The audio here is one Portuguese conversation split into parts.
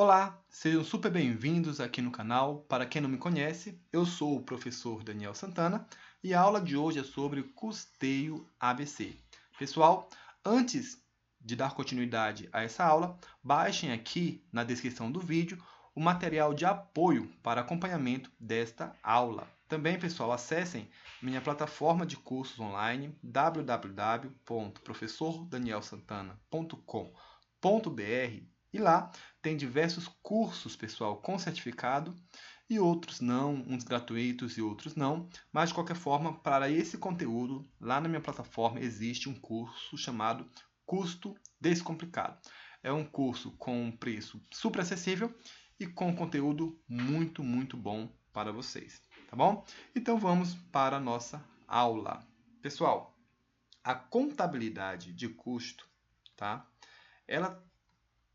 Olá, sejam super bem-vindos aqui no canal. Para quem não me conhece, eu sou o professor Daniel Santana e a aula de hoje é sobre custeio ABC. Pessoal, antes de dar continuidade a essa aula, baixem aqui na descrição do vídeo o material de apoio para acompanhamento desta aula. Também, pessoal, acessem minha plataforma de cursos online www.professordanielsantana.com.br e lá tem diversos cursos, pessoal, com certificado e outros não, uns gratuitos e outros não. Mas, de qualquer forma, para esse conteúdo, lá na minha plataforma existe um curso chamado Custo Descomplicado. É um curso com um preço super acessível e com conteúdo muito bom para vocês, tá bom? Então, vamos para a nossa aula. Pessoal, a contabilidade de custo, tá? Ela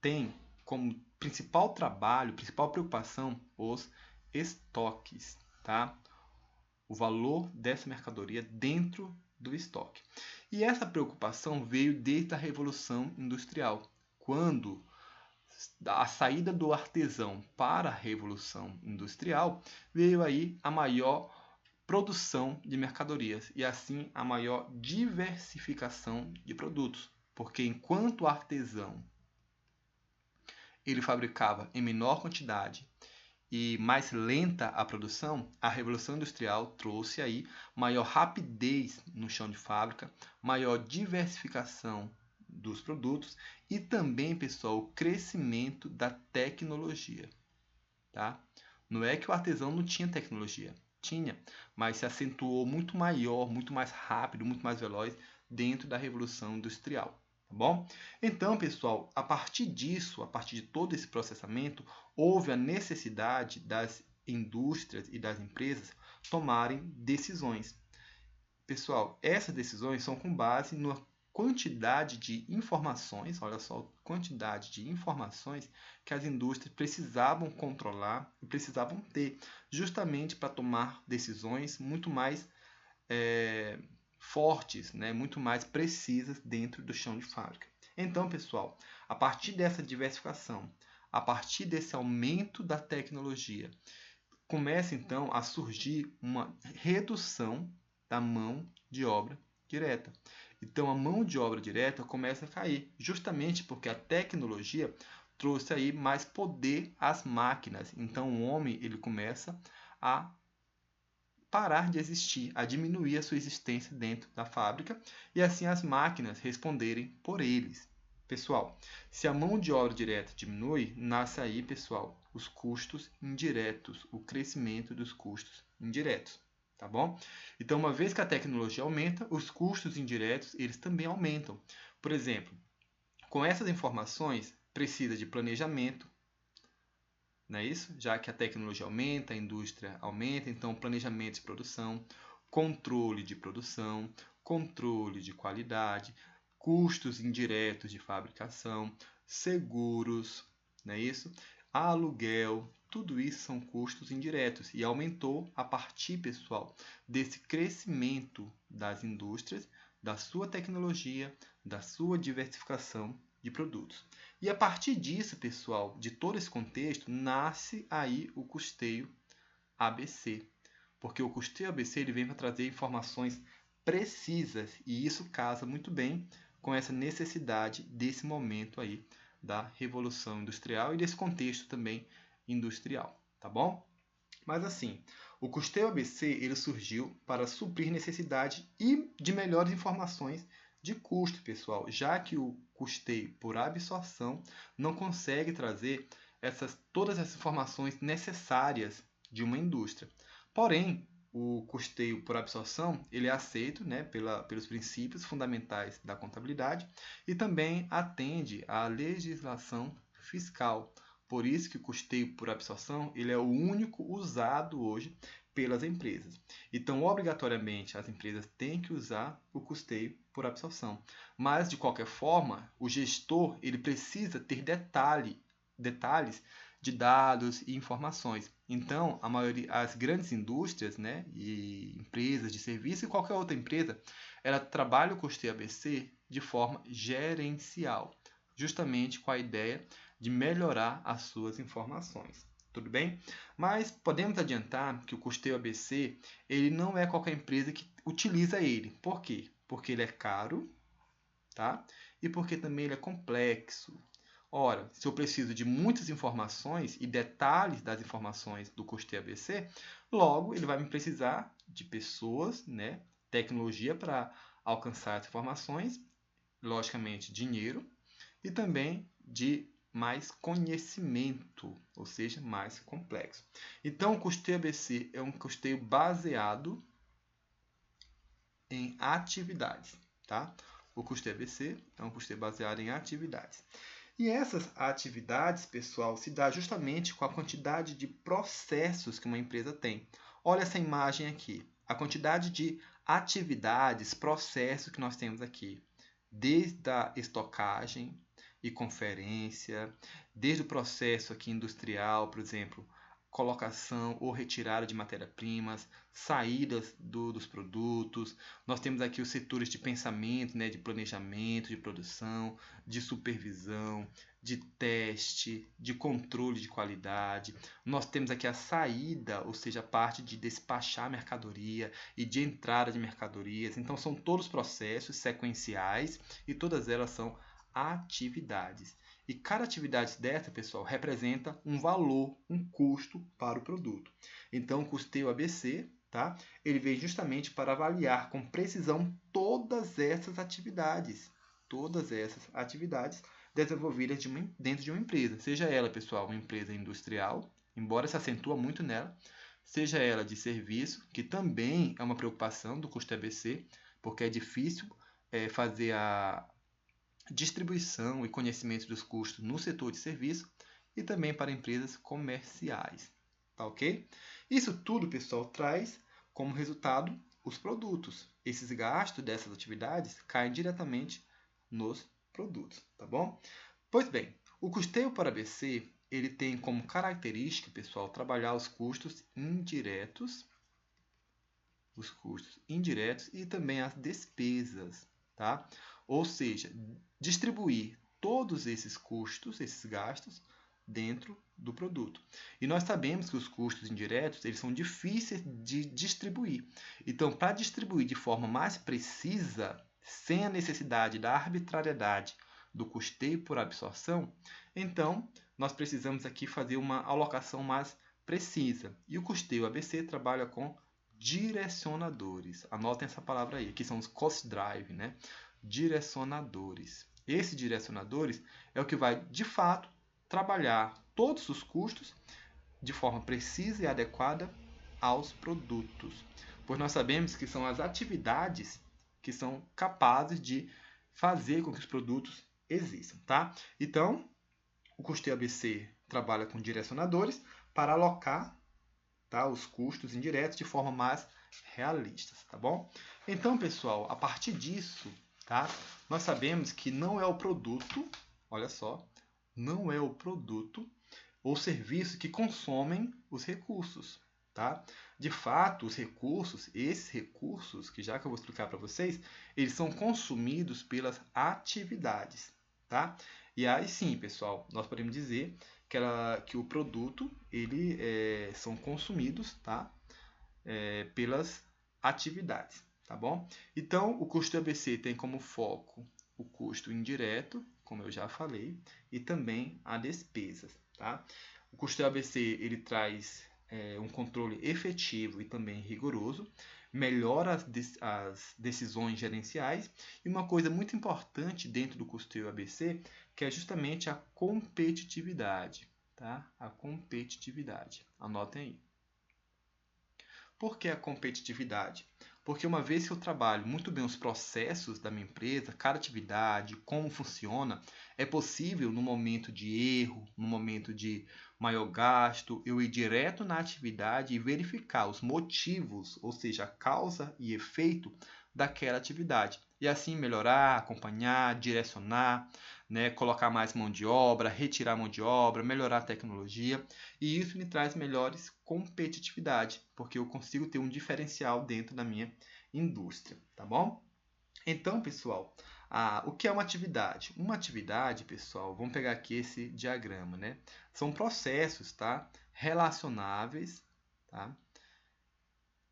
tem como principal trabalho, principal preocupação, os estoques, tá? O valor dessa mercadoria dentro do estoque. E essa preocupação veio desde a Revolução Industrial, quando a saída do artesão para a Revolução Industrial veio aí a maior produção de mercadorias e assim a maior diversificação de produtos, porque enquanto o artesão ele fabricava em menor quantidade e mais lenta a produção, a Revolução Industrial trouxe aí maior rapidez no chão de fábrica, maior diversificação dos produtos e também, pessoal, o crescimento da tecnologia, tá? Não é que o artesão não tinha tecnologia, tinha, mas se acentuou muito maior, muito mais rápido, muito mais veloz dentro da Revolução Industrial. Tá bom? Então, pessoal, a partir disso, a partir de todo esse processamento, houve a necessidade das indústrias e das empresas tomarem decisões. Pessoal, essas decisões são com base na quantidade de informações, olha só, quantidade de informações que as indústrias precisavam controlar e precisavam ter, justamente para tomar decisões muito mais fortes, né, muito mais precisas dentro do chão de fábrica. Então, pessoal, a partir dessa diversificação, a partir desse aumento da tecnologia, começa então a surgir uma redução da mão de obra direta. Então, a mão de obra direta começa a cair, justamente porque a tecnologia trouxe aí mais poder às máquinas. Então, o homem ele começa a parar de existir, a diminuir a sua existência dentro da fábrica e assim as máquinas responderem por eles. Pessoal, se a mão de obra direta diminui, nasce aí, pessoal, os custos indiretos, o crescimento dos custos indiretos, tá bom? Então, uma vez que a tecnologia aumenta, os custos indiretos, eles também aumentam. Por exemplo, com essas informações, precisa de planejamento, não é isso? Já que a tecnologia aumenta, a indústria aumenta, então planejamento de produção, controle de qualidade, custos indiretos de fabricação, seguros, não é isso? Aluguel, tudo isso são custos indiretos e aumentou a partir, pessoal, desse crescimento das indústrias, da sua tecnologia, da sua diversificação de produtos. E a partir disso, pessoal, de todo esse contexto, nasce aí o custeio ABC. Porque o custeio ABC ele vem para trazer informações precisas e isso casa muito bem com essa necessidade desse momento aí da Revolução Industrial e desse contexto também industrial, tá bom? Mas assim, o custeio ABC ele surgiu para suprir necessidade e de melhores informações de custo, pessoal, já que o custeio por absorção não consegue trazer todas essas informações necessárias de uma indústria. Porém, o custeio por absorção ele é aceito, né, pelos princípios fundamentais da contabilidade e também atende à legislação fiscal. Por isso que o custeio por absorção ele é o único usado hoje pelas empresas. Então, obrigatoriamente, as empresas têm que usar o custeio por absorção. Mas, de qualquer forma, o gestor ele precisa ter detalhes de dados e informações. Então, as grandes indústrias, né, e empresas de serviço e qualquer outra empresa, ela trabalha o custeio ABC de forma gerencial, justamente com a ideia de melhorar as suas informações. Tudo bem? Mas podemos adiantar que o custeio ABC, ele não é qualquer empresa que utiliza ele. Por quê? Porque ele é caro, tá? E porque também ele é complexo. Ora, se eu preciso de muitas informações e detalhes das informações do custeio ABC, logo ele vai me precisar de pessoas, né, tecnologia para alcançar as informações, logicamente dinheiro e também de mais conhecimento, ou seja, mais complexo. Então, o custeio ABC é um custeio baseado em atividades, tá? O custeio ABC é um custeio baseado em atividades. E essas atividades, pessoal, se dá justamente com a quantidade de processos que uma empresa tem. Olha essa imagem aqui. A quantidade de atividades, processos que nós temos aqui. Desde a estocagem e conferência, desde o processo aqui industrial, por exemplo, colocação ou retirada de matéria-primas, saídas dos produtos. Nós temos aqui os setores de pensamento, né, de planejamento, de produção, de supervisão, de teste, de controle de qualidade. Nós temos aqui a saída, ou seja, a parte de despachar mercadoria e de entrada de mercadorias. Então, são todos processos sequenciais e todas elas são atividades. E cada atividade dessa, pessoal, representa um valor, um custo para o produto. Então, o custeio ABC, tá? Ele vem justamente para avaliar com precisão todas essas atividades desenvolvidas dentro de uma empresa. Seja ela, pessoal, uma empresa industrial, embora se acentua muito nela, seja ela de serviço, que também é uma preocupação do custeio ABC, porque é difícil fazer a distribuição e conhecimento dos custos no setor de serviço e também para empresas comerciais. Tá ok? Isso tudo, pessoal, traz como resultado os produtos. Esses gastos dessas atividades caem diretamente nos produtos, tá bom? Pois bem, o custeio por ABC, ele tem como característica, pessoal, trabalhar os custos indiretos e também as despesas, tá? Ou seja, distribuir todos esses custos, esses gastos, dentro do produto. E nós sabemos que os custos indiretos eles são difíceis de distribuir. Então, para distribuir de forma mais precisa, sem a necessidade da arbitrariedade do custeio por absorção, então nós precisamos aqui fazer uma alocação mais precisa. E o custeio ABC trabalha com direcionadores. Anotem essa palavra aí, que são os cost drive, né? Direcionadores. Esses direcionadores é o que vai, de fato, trabalhar todos os custos de forma precisa e adequada aos produtos. Pois nós sabemos que são as atividades que são capazes de fazer com que os produtos existam, tá? Então, o custeio ABC trabalha com direcionadores para alocar, tá, os custos indiretos de forma mais realista, tá bom? Então, pessoal, a partir disso, tá, nós sabemos que não é o produto, olha só, não é o produto ou serviço que consomem os recursos, tá? De fato, os recursos, esses recursos, que já que eu vou explicar para vocês, eles são consumidos pelas atividades, tá? E aí sim, pessoal, nós podemos dizer que o produto, são consumidos, tá? Pelas atividades, tá bom? Então, o custo ABC tem como foco o custo indireto, como eu já falei, e também a despesas, tá? O custo ABC ele traz um controle efetivo e também rigoroso, melhora as decisões gerenciais e uma coisa muito importante dentro do custeio ABC, que é justamente a competitividade, tá? A competitividade. Anotem aí. Por que a competitividade? Porque uma vez que eu trabalho muito bem os processos da minha empresa, cada atividade, como funciona, é possível no momento de erro, no momento de maior gasto, eu ir direto na atividade e verificar os motivos, ou seja, a causa e efeito daquela atividade. E assim melhorar, acompanhar, direcionar, né, colocar mais mão de obra, retirar mão de obra, melhorar a tecnologia. E isso me traz melhores competitividade, porque eu consigo ter um diferencial dentro da minha indústria, tá bom? Então, pessoal, O que é uma atividade? Uma atividade, pessoal, vamos pegar aqui esse diagrama, né? São processos, tá? Relacionáveis, tá?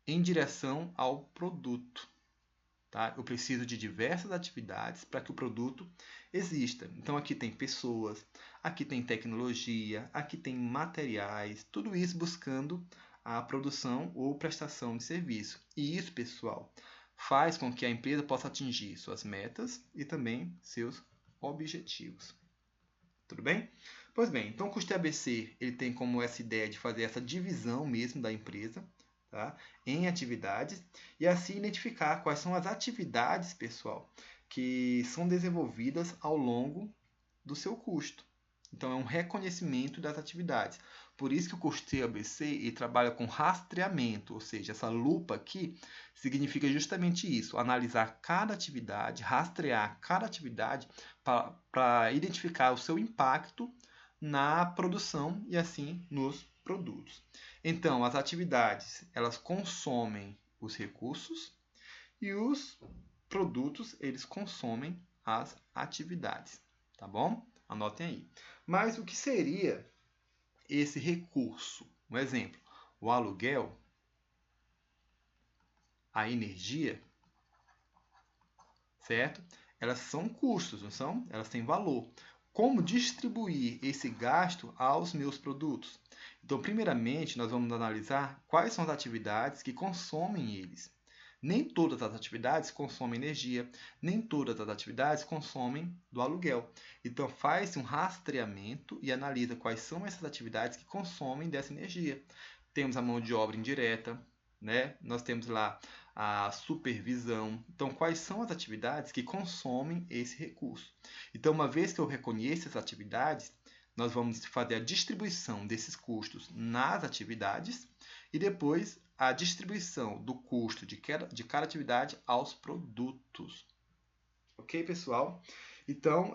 Em direção ao produto. Tá? Eu preciso de diversas atividades para que o produto exista. Então, aqui tem pessoas, aqui tem tecnologia, aqui tem materiais, tudo isso buscando a produção ou prestação de serviço. E isso, pessoal, faz com que a empresa possa atingir suas metas e também seus objetivos. Tudo bem? Pois bem, então o custeio ABC ele tem como essa ideia de fazer essa divisão mesmo da empresa, tá? Em atividades e assim identificar quais são as atividades, pessoal, que são desenvolvidas ao longo do seu custo. Então é um reconhecimento das atividades. Por isso que o custeio ABC ele trabalha com rastreamento, ou seja, essa lupa aqui significa justamente isso, analisar cada atividade, rastrear cada atividade para identificar o seu impacto na produção e assim nos produtos. Então, as atividades, elas consomem os recursos e os produtos, eles consomem as atividades, tá bom? Anotem aí. Mas o que seria esse recurso? Um exemplo, o aluguel, a energia, certo? Elas são custos, não são? Elas têm valor. Como distribuir esse gasto aos meus produtos? Então, primeiramente, nós vamos analisar quais são as atividades que consomem eles. Nem todas as atividades consomem energia, nem todas as atividades consomem do aluguel. Então, faz-se um rastreamento e analisa quais são essas atividades que consomem dessa energia. Temos a mão de obra indireta, né? Nós temos lá a supervisão. Então, quais são as atividades que consomem esse recurso? Então, uma vez que eu reconheço essas atividades, nós vamos fazer a distribuição desses custos nas atividades e depois a distribuição do custo de cada atividade aos produtos. Ok, pessoal? Então,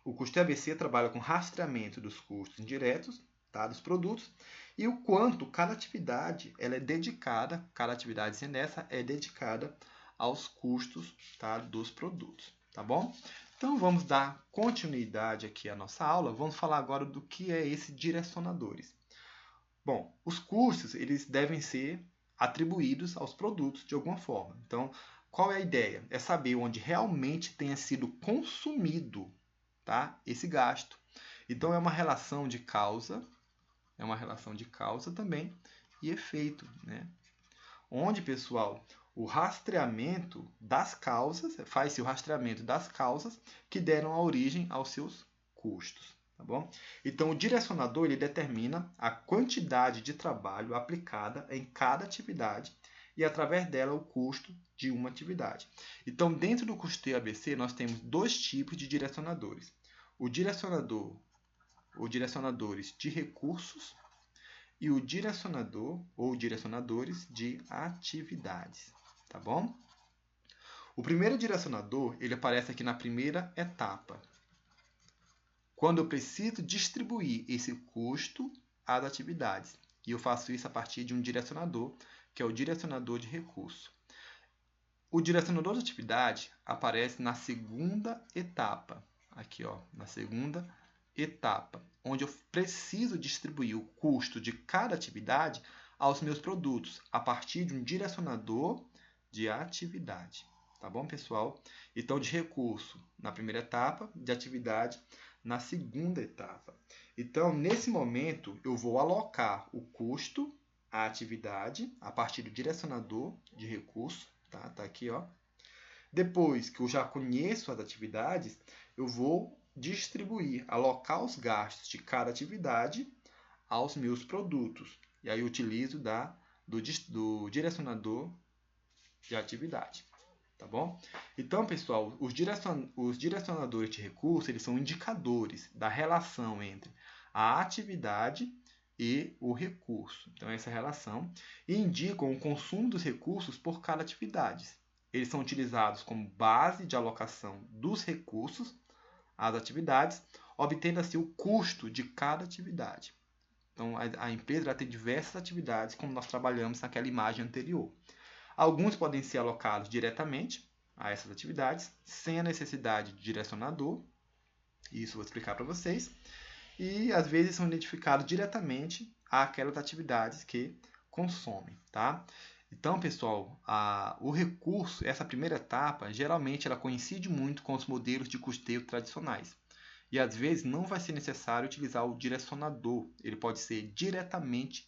o custeio ABC trabalha com rastreamento dos custos indiretos, tá, dos produtos, e o quanto cada atividade ela é dedicada, cada atividade dessa é dedicada aos custos, tá, dos produtos, tá bom? Então vamos dar continuidade aqui à nossa aula, vamos falar agora do que é esse direcionadores. Bom, os custos eles devem ser atribuídos aos produtos de alguma forma. Então, qual é a ideia? É saber onde realmente tenha sido consumido, tá, esse gasto. Então é uma relação de causa também e efeito, né? Onde, pessoal, o rastreamento das causas, faz-se o rastreamento das causas que deram a origem aos seus custos, tá bom? Então, o direcionador ele determina a quantidade de trabalho aplicada em cada atividade e, através dela, o custo de uma atividade. Então, dentro do custeio ABC, nós temos dois tipos de direcionadores. Os direcionadores de recursos e o direcionador ou direcionadores de atividades, tá bom? O primeiro direcionador, ele aparece aqui na primeira etapa, quando eu preciso distribuir esse custo às atividades. E eu faço isso a partir de um direcionador, que é o direcionador de recurso. O direcionador de atividade aparece na segunda etapa, aqui ó, na segunda etapa, onde eu preciso distribuir o custo de cada atividade aos meus produtos, a partir de um direcionador de atividade. Tá bom, pessoal? Então, de recurso na primeira etapa, de atividade na segunda etapa. Então, nesse momento, eu vou alocar o custo à atividade a partir do direcionador de recurso, tá? Tá aqui, ó. Depois que eu já conheço as atividades, eu vou distribuir, alocar os gastos de cada atividade aos meus produtos. E aí eu utilizo do direcionador de atividade. Tá bom? Então, pessoal, os direcionadores de recurso eles são indicadores da relação entre a atividade e o recurso. Então, essa relação indicam o consumo dos recursos por cada atividade. Eles são utilizados como base de alocação dos recursos às atividades, obtendo assim o custo de cada atividade. Então, a empresa tem diversas atividades, como nós trabalhamos naquela imagem anterior. Alguns podem ser alocados diretamente, a essas atividades, sem a necessidade de direcionador. Isso eu vou explicar para vocês. E às vezes são identificados diretamente àquelas atividades que consomem, tá? Então, pessoal, o recurso, essa primeira etapa, geralmente ela coincide muito com os modelos de custeio tradicionais. E às vezes não vai ser necessário utilizar o direcionador, ele pode ser diretamente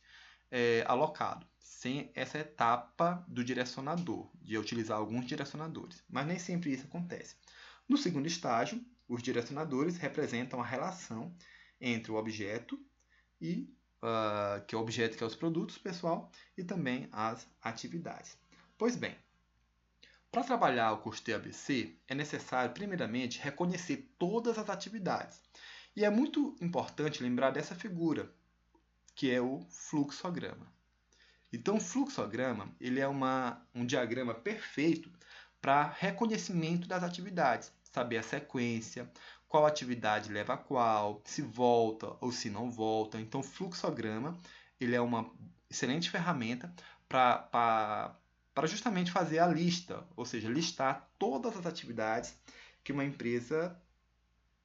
alocado, sem essa etapa do direcionador, de utilizar alguns direcionadores. Mas nem sempre isso acontece. No segundo estágio, os direcionadores representam a relação entre o objeto e que é o objeto que é os produtos, pessoal, e também as atividades. Pois bem, para trabalhar o custeio ABC, é necessário, primeiramente, reconhecer todas as atividades. E é muito importante lembrar dessa figura, que é o fluxograma. Então, o fluxograma ele é um diagrama perfeito para reconhecimento das atividades, saber a sequência, qual atividade leva a qual, se volta ou se não volta. Então, o fluxograma ele é uma excelente ferramenta para justamente fazer a lista, ou seja, listar todas as atividades que uma empresa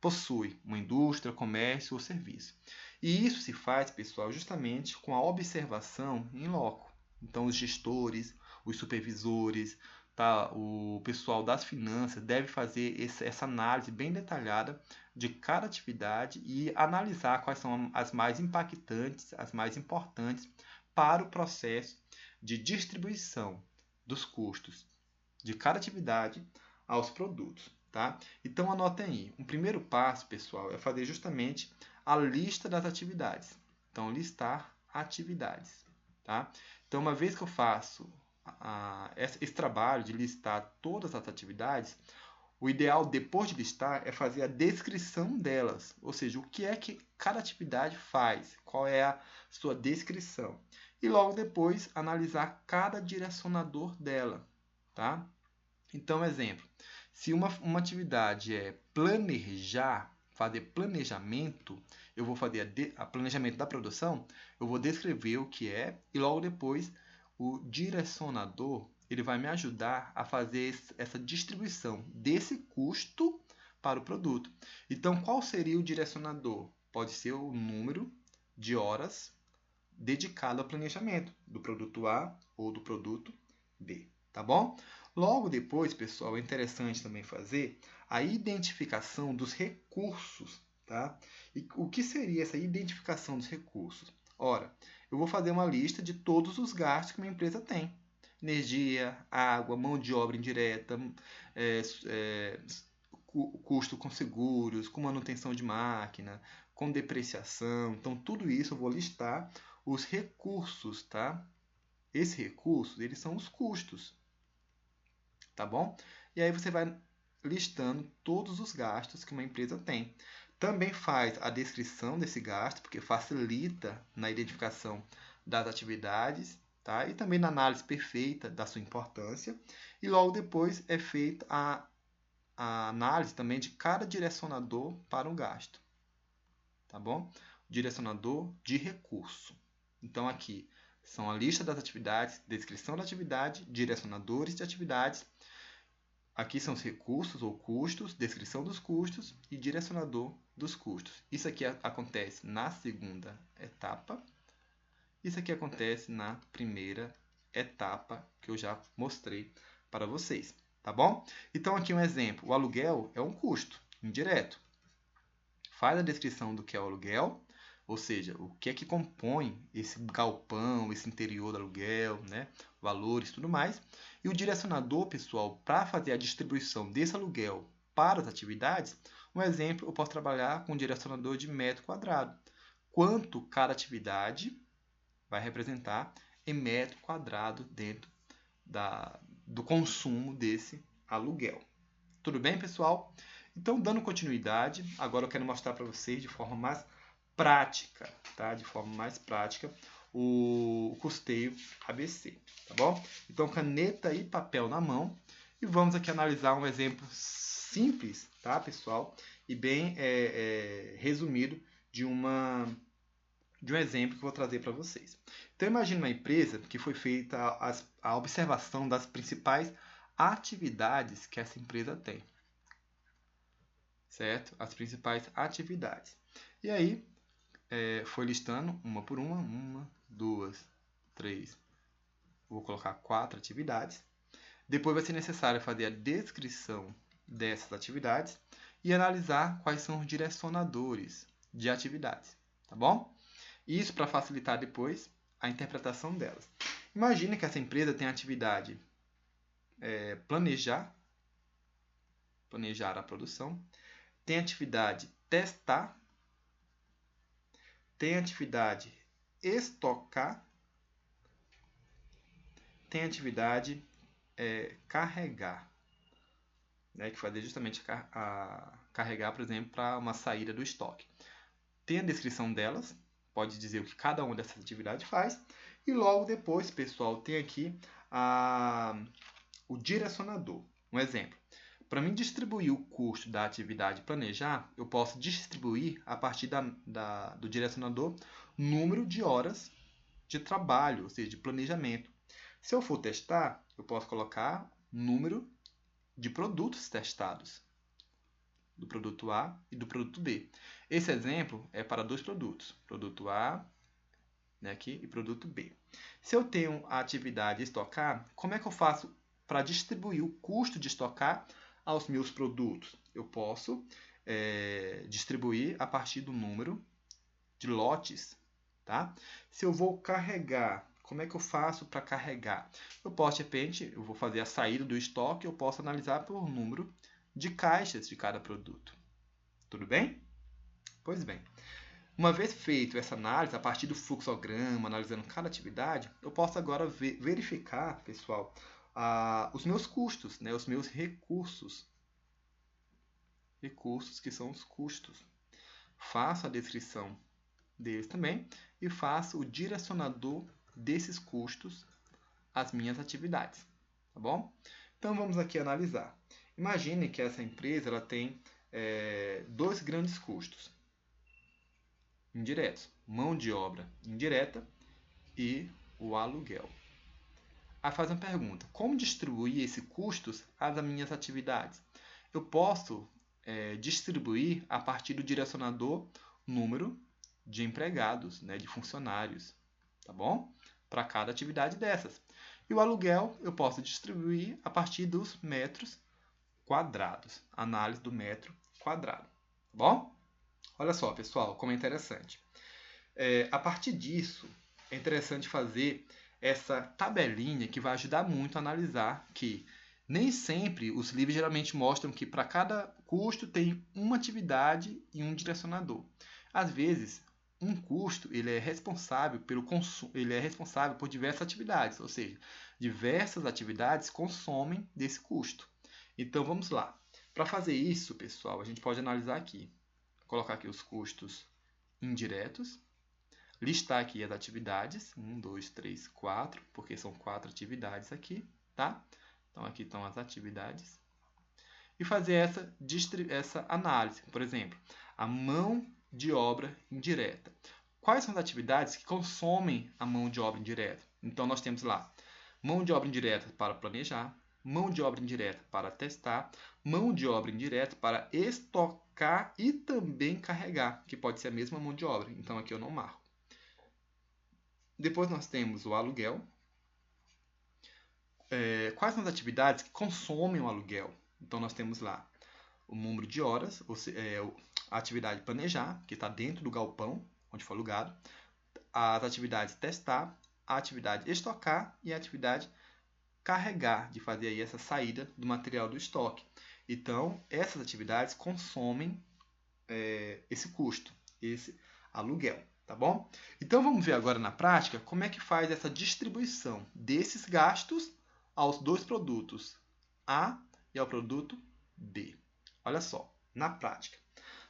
possui, uma indústria, comércio ou serviço. E isso se faz, pessoal, justamente com a observação em loco. Então, os gestores, os supervisores, tá? O pessoal das finanças deve fazer essa análise bem detalhada de cada atividade e analisar quais são as mais impactantes, as mais importantes para o processo de distribuição dos custos de cada atividade aos produtos. Tá? Então, anotem aí. Um primeiro passo, pessoal, é fazer justamente a lista das atividades. Então, listar atividades. Tá? Então, uma vez que eu faço esse trabalho de listar todas as atividades, o ideal, depois de listar, é fazer a descrição delas. Ou seja, o que é que cada atividade faz, qual é a sua descrição. E logo depois, analisar cada direcionador dela. Tá? Então, exemplo. Se uma atividade é planejar, fazer planejamento, eu vou fazer a planejamento da produção, eu vou descrever o que é e logo depois o direcionador ele vai me ajudar a fazer essa distribuição desse custo para o produto. Então, qual seria o direcionador? Pode ser o número de horas dedicado ao planejamento do produto A ou do produto B, tá bom? Logo depois, pessoal, é interessante também fazer a identificação dos recursos, tá? E o que seria essa identificação dos recursos? Ora, eu vou fazer uma lista de todos os gastos que uma empresa tem. Energia, água, mão de obra indireta, custo com seguros, com manutenção de máquina, com depreciação. Então, tudo isso eu vou listar os recursos, tá? Esses recursos, eles são os custos, tá bom? E aí você vai listando todos os gastos que uma empresa tem. Também faz a descrição desse gasto, porque facilita na identificação das atividades, tá? E também na análise perfeita da sua importância. E logo depois é feita a análise também de cada direcionador para o gasto, tá bom? Direcionador de recurso. Então aqui são a lista das atividades, descrição da atividade, direcionadores de atividades. Aqui são os recursos ou custos, descrição dos custos e direcionador dos custos. Isso aqui acontece na segunda etapa. Isso aqui acontece na primeira etapa que eu já mostrei para vocês, tá bom? Então aqui um exemplo, o aluguel é um custo indireto. Faz a descrição do que é o aluguel, ou seja, o que é que compõe esse galpão, esse interior do aluguel, né? Valores e tudo mais. E o direcionador, pessoal, para fazer a distribuição desse aluguel para as atividades, um exemplo, eu posso trabalhar com um direcionador de metro quadrado. Quanto cada atividade vai representar em metro quadrado dentro do consumo desse aluguel. Tudo bem, pessoal? Então, dando continuidade, agora eu quero mostrar para vocês de forma mais prática, tá? De forma mais prática, o custeio ABC, tá bom? Então, caneta e papel na mão e vamos aqui analisar um exemplo simples, tá, pessoal? E bem resumido de um exemplo que eu vou trazer para vocês. Então, imagine uma empresa que foi feita a observação das principais atividades que essa empresa tem. Certo? As principais atividades. E aí, foi listando uma por uma, 2, 3, vou colocar 4 atividades. Depois vai ser necessário fazer a descrição dessas atividades e analisar quais são os direcionadores de atividades, tá bom? Isso para facilitar depois a interpretação delas. Imagine que essa empresa tem a atividade planejar a produção, tem a atividade testar, tem a atividade estocar, tem a atividade carregar, né, que fazer justamente carregar, por exemplo, para uma saída do estoque. Tem a descrição delas, pode dizer o que cada uma dessas atividades faz, e logo depois, pessoal, tem aqui o direcionador. Um exemplo, para mim distribuir o custo da atividade planejar, eu posso distribuir a partir do direcionador número de horas de trabalho, ou seja, de planejamento. Se eu for testar, eu posso colocar número de produtos testados, do produto A e do produto B. Esse exemplo é para dois produtos, produto A, né, aqui, e produto B. Se eu tenho a atividade estocar, como é que eu faço para distribuir o custo de estocar aos meus produtos? Eu posso distribuir a partir do número de lotes. Tá? Se eu vou carregar, como é que eu faço para carregar? Eu posso, de repente, eu vou fazer a saída do estoque, eu posso analisar por número de caixas de cada produto. Tudo bem? Pois bem. Uma vez feito essa análise, a partir do fluxograma, analisando cada atividade, eu posso agora verificar, pessoal, os meus custos, né, os meus recursos. Recursos que são os custos. Faço a descrição deles também e faço o direcionador desses custos às minhas atividades, tá bom? Então vamos aqui analisar. Imagine que essa empresa ela tem dois grandes custos indiretos: mão de obra indireta e o aluguel. Aí faz uma pergunta: como distribuir esses custos às minhas atividades? Eu posso distribuir a partir do direcionador número de empregados, né, de funcionários, tá bom? Para cada atividade dessas. E o aluguel eu posso distribuir a partir dos metros quadrados, análise do metro quadrado, tá bom? Olha só, pessoal, como é interessante. A partir disso, é interessante fazer essa tabelinha que vai ajudar muito a analisar que nem sempre os livros geralmente mostram que para cada custo tem uma atividade e um direcionador. Às vezes, um custo ele é responsável pelo consumo, ele é responsável por diversas atividades, ou seja, diversas atividades consomem desse custo. Então vamos lá. Para fazer isso, pessoal, a gente pode analisar aqui. Vou colocar aqui os custos indiretos, listar aqui as atividades, 1, 2, 3, 4, porque são 4 atividades aqui, tá? Então aqui estão as atividades. E fazer essa análise, por exemplo, a mão de obra indireta. Quais são as atividades que consomem a mão de obra indireta? Então, nós temos lá mão de obra indireta para planejar, mão de obra indireta para testar, mão de obra indireta para estocar e também carregar, que pode ser a mesma mão de obra. Então, aqui eu não marco. Depois, nós temos o aluguel. Quais são as atividades que consomem o aluguel? Então, nós temos lá o número de horas, a atividade planejar, que está dentro do galpão, onde foi alugado, as atividades testar, a atividade estocar e a atividade carregar, de fazer aí essa saída do material do estoque. Então, essas atividades consomem esse custo, esse aluguel, tá bom? Então, vamos ver agora na prática como é que faz essa distribuição desses gastos aos dois produtos A e ao produto B. Olha só, na prática.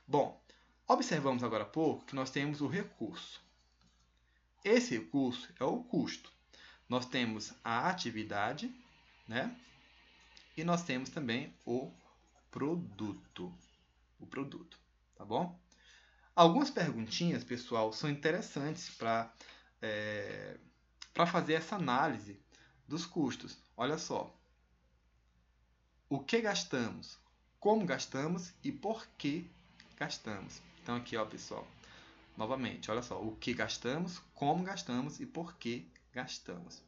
Bom, observamos agora há pouco que nós temos o recurso. Esse recurso é o custo. Nós temos a atividade, né? E nós temos também o produto. O produto, tá bom? Algumas perguntinhas, pessoal, são interessantes para fazer essa análise dos custos. Olha só. o que gastamos, como gastamos e por que gastamos. Então aqui, ó, pessoal, novamente, olha só, o que gastamos, como gastamos e por que gastamos.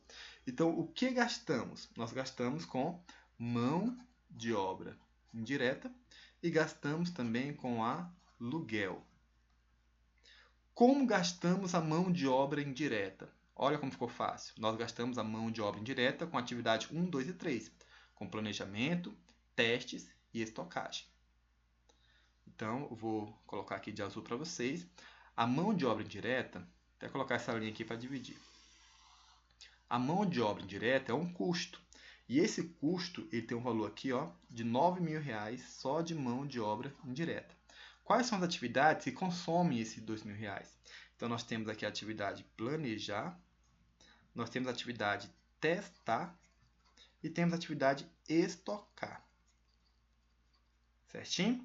Então, o que gastamos? Nós gastamos com mão de obra indireta e gastamos também com aluguel. Como gastamos a mão de obra indireta? Olha como ficou fácil. Nós gastamos a mão de obra indireta com atividade 1, 2 e 3, com planejamento, testes e estocagem. Então, eu vou colocar aqui de azul para vocês. A mão de obra indireta, até colocar essa linha aqui para dividir. A mão de obra indireta é um custo. E esse custo ele tem um valor aqui, ó, de R$9.000 só de mão de obra indireta. Quais são as atividades que consomem esses R$2.000? Então, nós temos aqui a atividade planejar, nós temos a atividade testar e temos a atividade estocar. Certinho?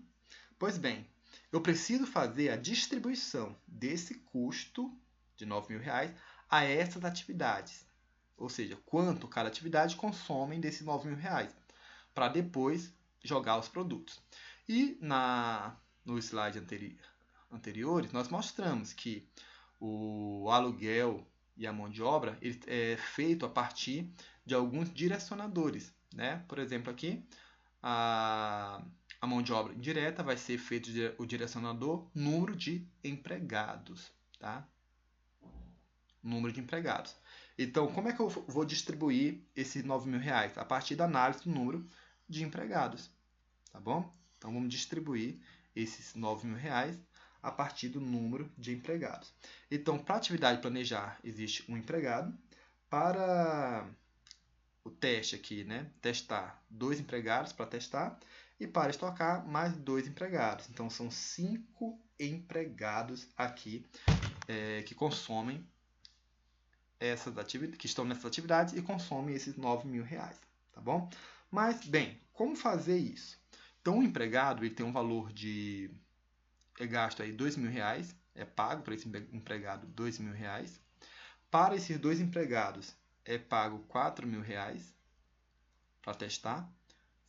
Pois bem, eu preciso fazer a distribuição desse custo de R$9.000 a essas atividades. Ou seja, quanto cada atividade consome desses R$9.000 para depois jogar os produtos. E no slide anteriores, nós mostramos que o aluguel e a mão de obra ele é feito a partir de alguns direcionadores. Né? Por exemplo, aqui, a mão de obra indireta vai ser feito o direcionador número de empregados. Tá? Número de empregados. Então, como é que eu vou distribuir esses R$9.000? A partir da análise do número de empregados. Tá bom? Então, vamos distribuir esses R$9.000 a partir do número de empregados. Então, para a atividade planejar, existe um empregado. Para o teste aqui, né? Testar, 2 empregados para testar. E para estocar, mais 2 empregados. Então, são 5 empregados aqui que consomem que estão nessas atividades e consomem esses R$9.000, tá bom? Mas, bem, como fazer isso? Então, o empregado ele tem um valor de gasto aí R$2.000, é pago para esse empregado R$2.000. Para esses 2 empregados é pago R$4.000 para testar,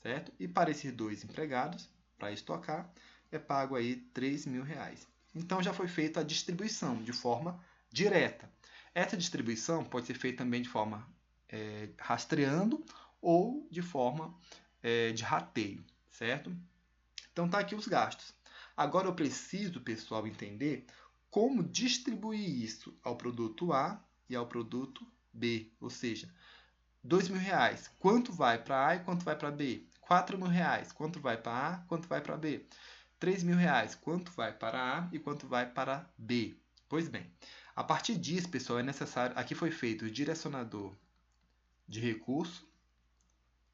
certo? E para esses 2 empregados, para estocar, é pago aí R$3.000. Então, já foi feita a distribuição de forma direta. Essa distribuição pode ser feita também de forma rastreando ou de forma de rateio, certo? Então, tá aqui os gastos. Agora, eu preciso, pessoal, entender como distribuir isso ao produto A e ao produto B. Ou seja, R$2.000, quanto vai para A e quanto vai para B? R$4.000, quanto vai para A, quanto vai para B? R$3.000, quanto vai para A e quanto vai para B? Pois bem, a partir disso, pessoal, é necessário... Aqui foi feito o direcionador de recurso,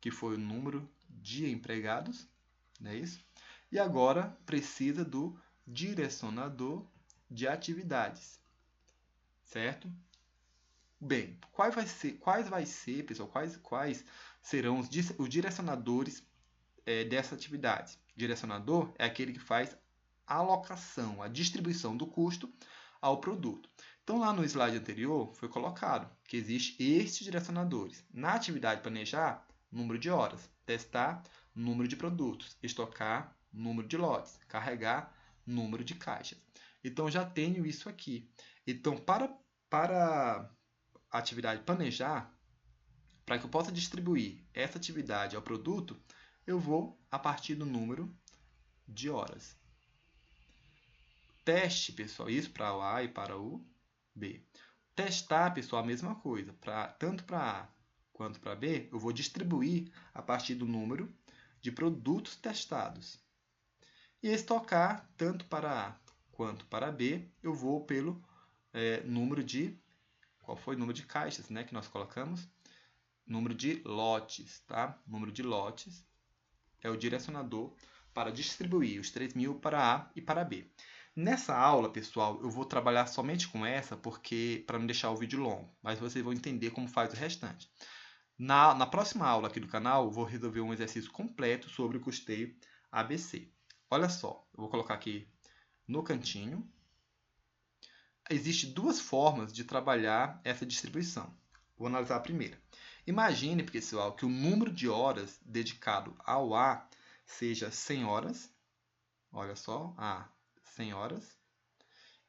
que foi o número de empregados, não é isso? E agora precisa do direcionador de atividades, certo? Bem, quais serão os direcionadores dessa atividade? Direcionador é aquele que faz a alocação, a distribuição do custo ao produto. Então, lá no slide anterior, foi colocado que existem estes direcionadores. Na atividade planejar, número de horas. Testar, número de produtos. Estocar, número de lotes. Carregar, número de caixas. Então, já tenho isso aqui. Então, para a atividade planejar, para que eu possa distribuir essa atividade ao produto, eu vou a partir do número de horas. Teste, pessoal, isso para o A e para o B. Testar, pessoal, a mesma coisa. Tanto para A quanto para B, eu vou distribuir a partir do número de produtos testados. E estocar, tanto para A quanto para B, eu vou pelo número de... Qual foi o número de caixas, né, que nós colocamos? Número de lotes, tá? Número de lotes é o direcionador para distribuir os 3.000 para A e para B. Nessa aula, pessoal, eu vou trabalhar somente com essa, porque para não deixar o vídeo longo, mas vocês vão entender como faz o restante. Na próxima aula aqui do canal, eu vou resolver um exercício completo sobre o custeio ABC. Olha só, eu vou colocar aqui no cantinho. Existem 2 formas de trabalhar essa distribuição. Vou analisar a primeira. Imagine, pessoal, que o número de horas dedicado ao A seja 100 horas. Olha só, A, 100 horas.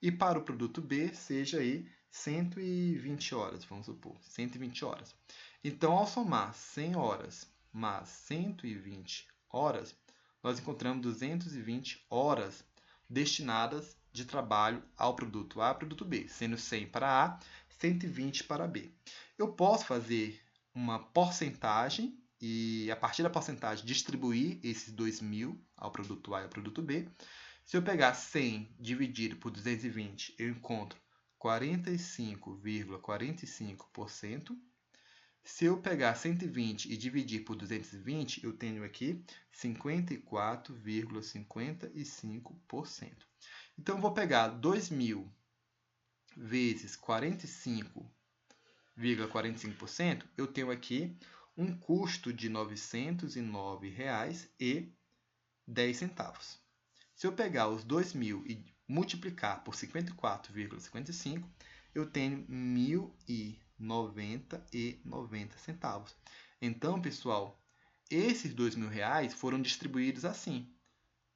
E para o produto B, seja aí 120 horas, vamos supor, 120 horas. Então, ao somar 100 horas mais 120 horas, nós encontramos 220 horas destinadas de trabalho ao produto A e produto B, sendo 100 para A, 120 para B. Eu posso fazer uma porcentagem e, a partir da porcentagem, distribuir esses 2.000 ao produto A e ao produto B. Se eu pegar 100 dividido por 220, eu encontro 45,45%. Se eu pegar 120 e dividir por 220, eu tenho aqui 54,55%. Então, eu vou pegar 2.000 vezes 45,45%, eu tenho aqui um custo de R$ 909,10. Se eu pegar os 2.000 e multiplicar por 54,55, eu tenho R$ 1.090,90. Então, pessoal, esses R$ 2.000 foram distribuídos assim: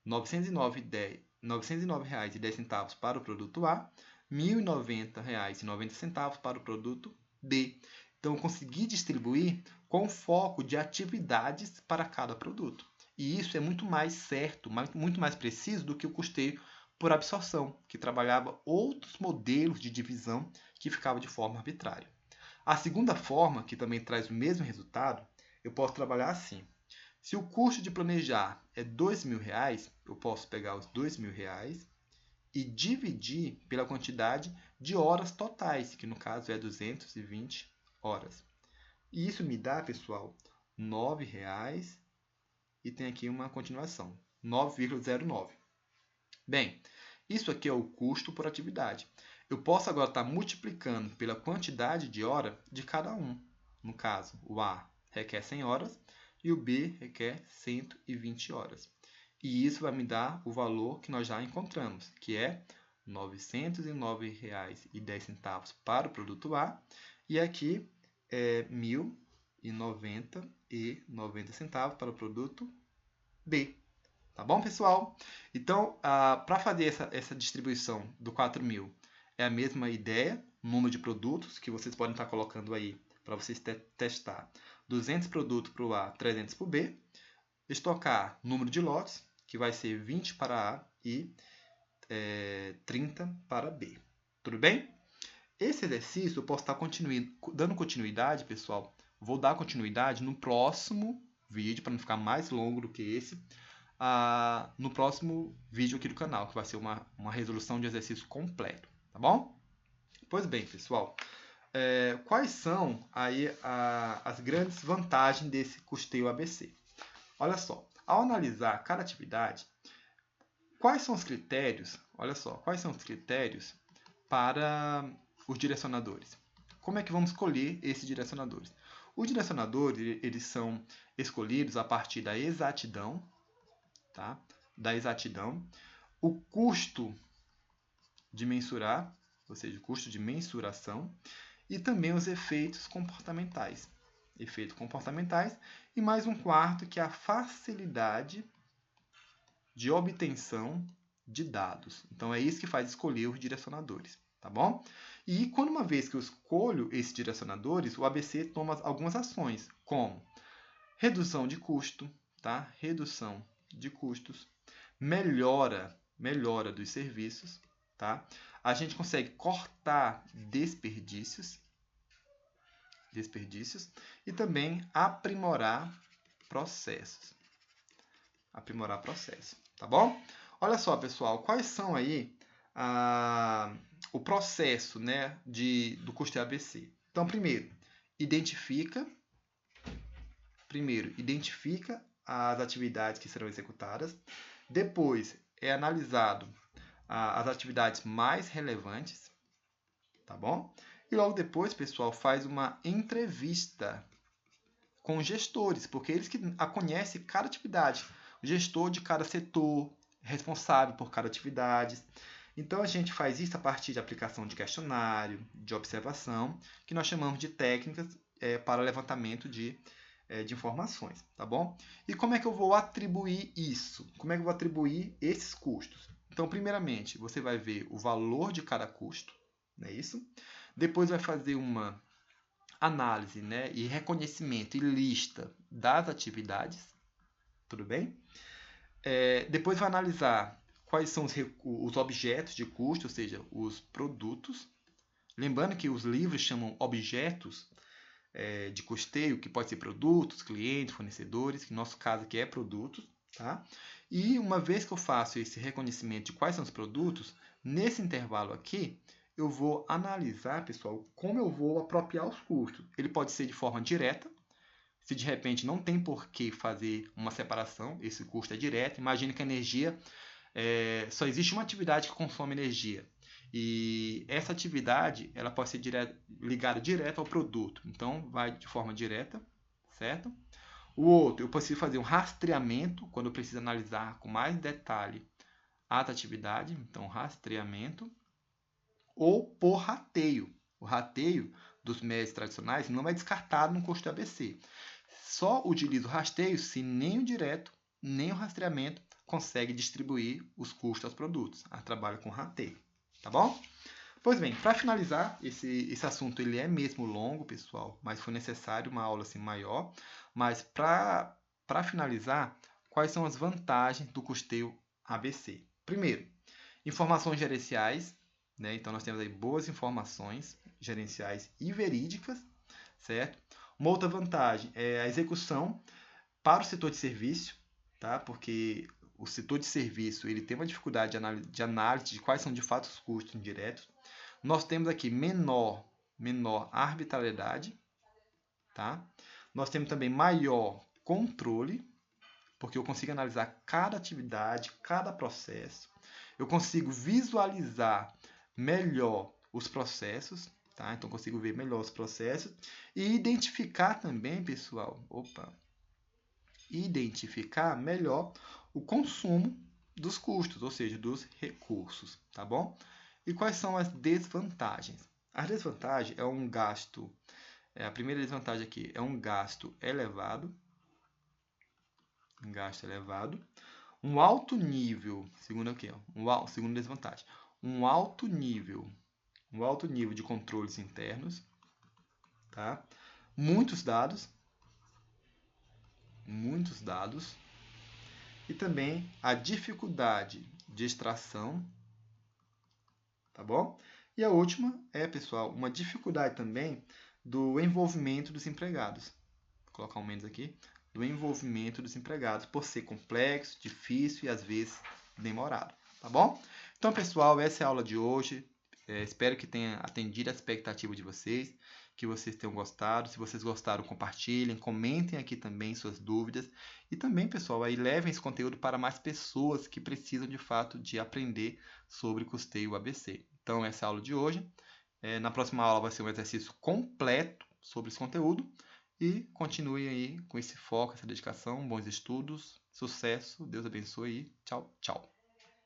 R$ 909,10 para o produto A, R$ 1.090,90 para o produto B. Então, eu consegui distribuir com foco de atividades para cada produto. E isso é muito mais certo, muito mais preciso do que o custeio por absorção, que trabalhava outros modelos de divisão que ficava de forma arbitrária. A segunda forma, que também traz o mesmo resultado, eu posso trabalhar assim. Se o custo de planejar é R$ 2.000, eu posso pegar os R$ 2.000 e dividir pela quantidade de horas totais, que no caso é 220 horas. E isso me dá, pessoal, R$ 9,00 e tem aqui uma continuação, 9,09. Bem, isso aqui é o custo por atividade. Eu posso agora estar multiplicando pela quantidade de hora de cada um. No caso, o A requer 100 horas e o B requer 120 horas. E isso vai me dar o valor que nós já encontramos, que é R$ 909,10 para o produto A e aqui é R$ 1.090,90 para o produto B. Tá bom, pessoal? Então, para fazer essa distribuição do 4.000, é a mesma ideia, número de produtos que vocês podem estar colocando aí para vocês testar. 200 produtos para o A, 300 para o B. Estocar número de lotes, que vai ser 20 para A e 30 para B. Tudo bem? Esse exercício eu posso estar dando continuidade, pessoal. Vou dar continuidade no próximo vídeo, para não ficar mais longo do que esse. No próximo vídeo aqui do canal, que vai ser uma resolução de exercício completo, tá bom? Pois bem, pessoal, quais são aí as grandes vantagens desse custeio ABC? Olha só, ao analisar cada atividade, quais são os critérios? Olha só, quais são os critérios para os direcionadores? Como é que vamos escolher esses direcionadores? Os direcionadores, eles são escolhidos a partir da exatidão, tá? Da exatidão, o custo de mensurar, ou seja, o custo de mensuração, e também os efeitos comportamentais. Efeitos comportamentais, e mais um quarto, que é a facilidade de obtenção de dados. Então, é isso que faz escolher os direcionadores, tá bom? E quando uma vez que eu escolho esses direcionadores, o ABC toma algumas ações, como redução de custo, tá? Redução de custos, melhora dos serviços, tá? A gente consegue cortar desperdícios e também aprimorar processos. Tá bom? Olha só, pessoal, quais são aí o processo, né, do custeio ABC? Então, primeiro, identifica as atividades que serão executadas. Depois, é analisado as atividades mais relevantes, tá bom? E logo depois, pessoal, faz uma entrevista com os gestores, porque eles que conhecem cada atividade. O gestor de cada setor, responsável por cada atividade. Então, a gente faz isso a partir de aplicação de questionário, de observação, que nós chamamos de técnicas para levantamento de informações, tá bom? E como é que eu vou atribuir isso? Como é que eu vou atribuir esses custos? Então, primeiramente, você vai ver o valor de cada custo, não é isso? Depois vai fazer uma análise, né, e reconhecimento e lista das atividades, tudo bem? Depois vai analisar quais são os objetos de custo, ou seja, os produtos. Lembrando que os livros chamam objetos de custeio, que pode ser produtos, clientes, fornecedores, que no nosso caso aqui é produtos, tá? E uma vez que eu faço esse reconhecimento de quais são os produtos, nesse intervalo aqui, eu vou analisar, pessoal, como eu vou apropriar os custos. Ele pode ser de forma direta, se de repente não tem por que fazer uma separação, esse custo é direto. Imagine que a energia, só existe uma atividade que consome energia. E essa atividade ela pode ser ligada direto ao produto. Então, vai de forma direta, certo? O outro, eu preciso fazer um rastreamento, quando eu preciso analisar com mais detalhe a atividade. Então, rastreamento. Ou por rateio. O rateio dos métodos tradicionais não é descartado no custo ABC. Só utilizo o rasteio se nem o direto, nem o rastreamento consegue distribuir os custos aos produtos. Eu trabalho com rateio, tá bom? Pois bem, para finalizar, esse assunto ele é mesmo longo, pessoal, mas foi necessário uma aula assim maior. Mas para finalizar, quais são as vantagens do custeio ABC? Primeiro, informações gerenciais, né? Então nós temos aí boas informações gerenciais e verídicas, certo? Uma outra vantagem é a execução para o setor de serviço, tá? Porque o setor de serviço ele tem uma dificuldade de análise de quais são de fato os custos indiretos. Nós temos aqui menor arbitrariedade, tá? Nós temos também maior controle, porque eu consigo analisar cada atividade, cada processo. Eu consigo visualizar melhor os processos, tá? Então, consigo ver melhor os processos e identificar também, pessoal, identificar melhor o consumo dos custos, ou seja, dos recursos, tá bom? E quais são as desvantagens? A desvantagem é um gasto, a primeira desvantagem aqui é um gasto elevado, um alto nível, segundo aqui, segunda desvantagem, um alto nível de controles internos, tá? Muitos dados e também a dificuldade de extração, tá bom? E a última é, pessoal, uma dificuldade também do envolvimento dos empregados. Vou colocar um menos aqui. Do envolvimento dos empregados, por ser complexo, difícil e às vezes demorado, tá bom? Então, pessoal, essa é a aula de hoje. Espero que tenha atendido a expectativa de vocês, que vocês tenham gostado. Se vocês gostaram, compartilhem, comentem aqui também suas dúvidas. E também, pessoal, aí levem esse conteúdo para mais pessoas que precisam de fato de aprender sobre custeio ABC. Então, essa é a aula de hoje. Na próxima aula vai ser um exercício completo sobre esse conteúdo. E continue aí com esse foco, essa dedicação, bons estudos, sucesso, Deus abençoe e tchau, tchau.